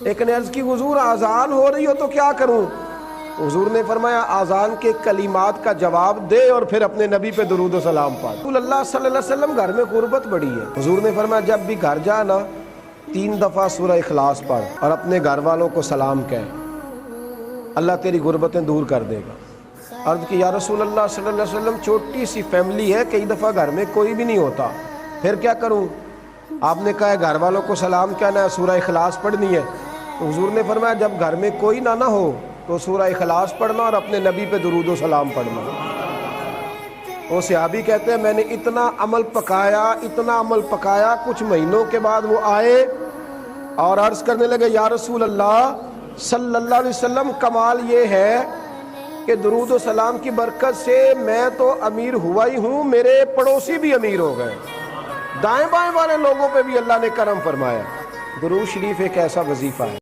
ایک نے عرض کی حضور آزان ہو رہی ہو تو کیا کروں؟ حضور نے فرمایا آزان کے کلمات کا جواب دے اور پھر اپنے نبی پہ درود و سلام پڑھ۔ رسول اللہ صلی اللہ علیہ وسلم گھر میں غربت بڑی ہے، حضور نے فرمایا جب بھی گھر جا نا 3 دفعہ سورہ اخلاص پڑھ اور اپنے گھر والوں کو سلام کہہ، اللہ تیری غربتیں دور کر دے گا۔ عرض کی یا رسول اللہ صلی اللہ علیہ وسلم چھوٹی سی فیملی ہے، کئی دفعہ گھر میں کوئی بھی نہیں ہوتا، پھر کیا کروں؟ آپ نے کہا ہے گھر والوں کو سلام کہنا ہے، سورہ اخلاص پڑھنی ہے۔ تو حضور نے فرمایا جب گھر میں کوئی نہ ہو تو سورہ اخلاص پڑھنا اور اپنے نبی پہ درود و سلام پڑھنا۔ وہ صحابی کہتے ہیں میں نے اتنا عمل پکایا، کچھ مہینوں کے بعد وہ آئے اور عرض کرنے لگے یا رسول اللہ صلی اللہ علیہ وسلم کمال یہ ہے کہ درود و سلام کی برکت سے میں تو امیر ہوا ہی ہوں، میرے پڑوسی بھی امیر ہو گئے، دائیں بائیں والے لوگوں پہ بھی اللہ نے کرم فرمایا۔ درود شریف ایک ایسا وظیفہ ہے۔